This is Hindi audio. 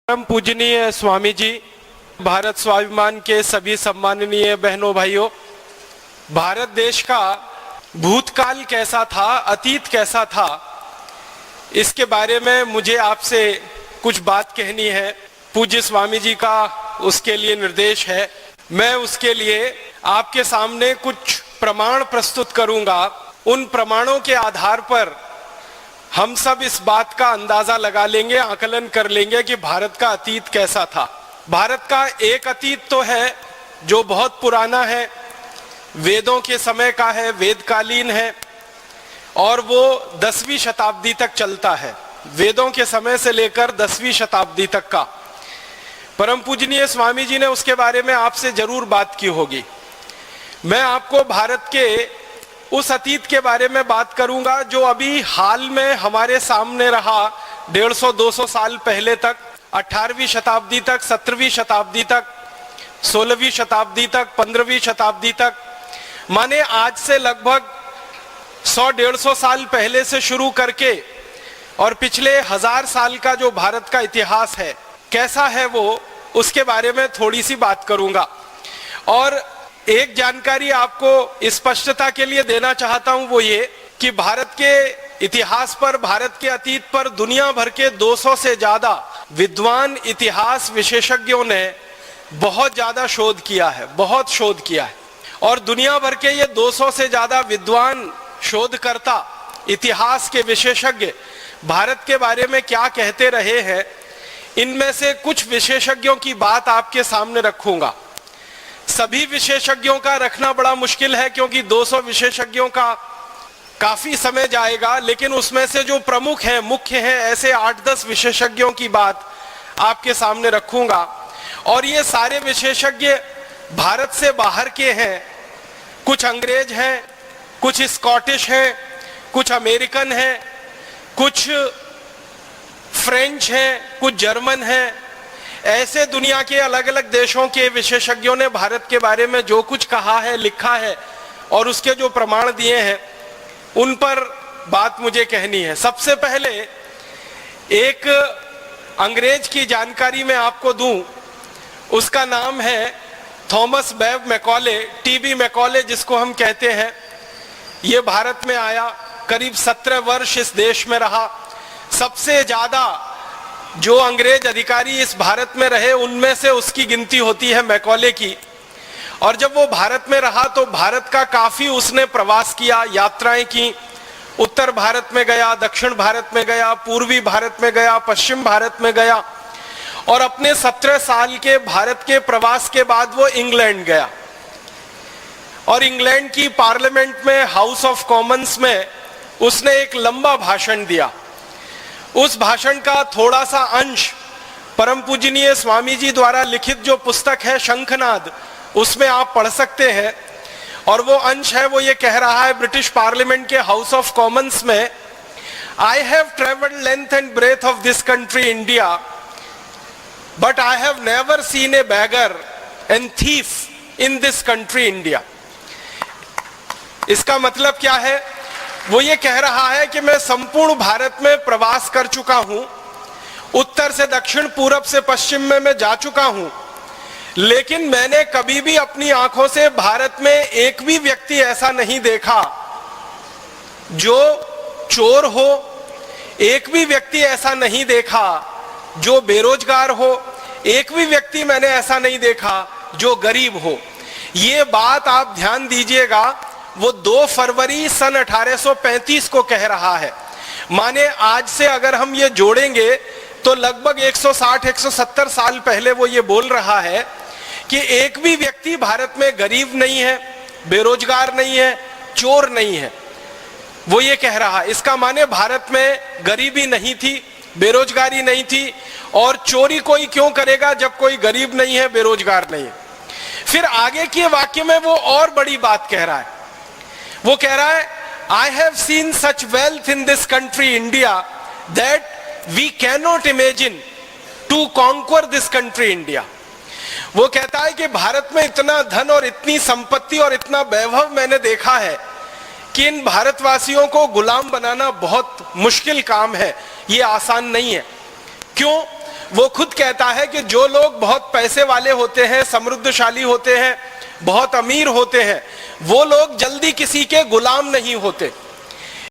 परम पूजनीय स्वामी जी, भारत स्वाभिमान के सभी सम्माननीय बहनों भाइयों, भारत देश का भूतकाल कैसा था, अतीत कैसा था, इसके बारे में मुझे आपसे कुछ बात कहनी है। पूज्य स्वामी जी का उसके लिए निर्देश है। मैं उसके लिए आपके सामने कुछ प्रमाण प्रस्तुत करूंगा। उन प्रमाणों के आधार पर हम सब इस बात का अंदाजा लगा लेंगे, आकलन कर लेंगे कि भारत का अतीत कैसा था। भारत का एक अतीत तो है जो बहुत पुराना है, वेदों के समय का है, वेदकालीन है, और वो 10वीं शताब्दी तक चलता है। वेदों के समय से लेकर 10वीं शताब्दी तक का। परम पूजनीय स्वामी जी ने उसके बारे में आपसे जरूर बात की होगी। मैं आपको भारत के उस अतीत के बारे में बात करूंगा जो अभी हाल में हमारे सामने रहा। 150-200 साल पहले तक, 18वीं शताब्दी तक, 17वीं शताब्दी तक, 16वीं शताब्दी तक, 15वीं शताब्दी तक, माने आज से लगभग 100-150 साल पहले से शुरू करके और पिछले 1000 साल का जो भारत का इतिहास है कैसा है वो, उसके बारे में थोड़ी सी बात करूंगा। और एक जानकारी आपको स्पष्टता के लिए देना चाहता हूं, वो ये कि भारत के इतिहास पर, भारत के अतीत पर दुनिया भर के 200 से ज्यादा विद्वान इतिहास विशेषज्ञों ने बहुत ज्यादा शोध किया है, बहुत शोध किया है। और दुनिया भर के ये 200 से ज्यादा विद्वान शोधकर्ता, इतिहास के विशेषज्ञ भारत के बारे में क्या कहते रहे हैं, इनमें से कुछ विशेषज्ञों की बात आपके सामने रखूंगा। सभी विशेषज्ञों का रखना बड़ा मुश्किल है क्योंकि 200 विशेषज्ञों का काफी समय जाएगा, लेकिन उसमें से जो प्रमुख हैं, मुख्य हैं, ऐसे 8-10 विशेषज्ञों की बात आपके सामने रखूंगा। और ये सारे विशेषज्ञ भारत से बाहर के हैं। कुछ अंग्रेज हैं, कुछ स्कॉटिश हैं, कुछ अमेरिकन हैं, कुछ फ्रेंच हैं, कुछ जर्मन हैं। ऐसे दुनिया के अलग अलग देशों के विशेषज्ञों ने भारत के बारे में जो कुछ कहा है, लिखा है और उसके जो प्रमाण दिए हैं, उन पर बात मुझे कहनी है। सबसे पहले एक अंग्रेज की जानकारी मैं आपको दूं। उसका नाम है थॉमस बेव मैकॉले, टीबी मैकॉले जिसको हम कहते हैं। ये भारत में आया, करीब 17 वर्ष इस देश में रहा। सबसे ज्यादा जो अंग्रेज अधिकारी इस भारत में रहे उनमें से उसकी गिनती होती है मैकॉले की। और जब वो भारत में रहा तो भारत का काफी उसने प्रवास किया, यात्राएं की। उत्तर भारत में गया, दक्षिण भारत में गया, पूर्वी भारत में गया, पश्चिम भारत में गया। और अपने 17 साल के भारत के प्रवास के बाद वो इंग्लैंड गया और इंग्लैंड की पार्लियामेंट में, हाउस ऑफ कॉमन्स में उसने एक लंबा भाषण दिया। उस भाषण का थोड़ा सा अंश परम पूजनीय स्वामी जी द्वारा लिखित जो पुस्तक है शंखनाद, उसमें आप पढ़ सकते हैं। और वो अंश है, वो ये कह रहा है ब्रिटिश पार्लियामेंट के हाउस ऑफ कॉमन्स में, I have travelled length and breadth of this country India, but I have never seen a beggar and thief in this country India. इसका मतलब क्या है? वो ये कह रहा है कि मैं संपूर्ण भारत में प्रवास कर चुका हूं, उत्तर से दक्षिण, पूरब से पश्चिम में मैं जा चुका हूं, लेकिन मैंने कभी भी अपनी आंखों से भारत में एक भी व्यक्ति ऐसा नहीं देखा जो चोर हो, एक भी व्यक्ति ऐसा नहीं देखा जो बेरोजगार हो, एक भी व्यक्ति मैंने ऐसा नहीं देखा जो गरीब हो। ये बात आप ध्यान दीजिएगा, वो 2 फरवरी सन 1835 को कह रहा है। माने आज से अगर हम ये जोड़ेंगे तो लगभग 160-170 साल पहले वो ये बोल रहा है कि एक भी व्यक्ति भारत में गरीब नहीं है, बेरोजगार नहीं है, चोर नहीं है। वो ये कह रहा है। इसका माने भारत में गरीबी नहीं थी, बेरोजगारी नहीं थी, और चोरी कोई क्यों करेगा जब कोई गरीब नहीं है, बेरोजगार नहीं है। फिर आगे के वाक्य में वो और बड़ी बात कह रहा है। वो कह रहा है, I have seen such wealth in this country India that we can not imagine to conquer this country India. वो कहता है कि भारत में इतना धन और इतनी संपत्ति और इतना वैभव मैंने देखा है कि इन भारतवासियों को गुलाम बनाना बहुत मुश्किल काम है, ये आसान नहीं है। क्यों? वो खुद कहता है कि जो लोग बहुत पैसे वाले होते हैं, समृद्धशाली होते हैं, बहुत अमीर होते हैं, वो लोग जल्दी किसी के गुलाम नहीं होते।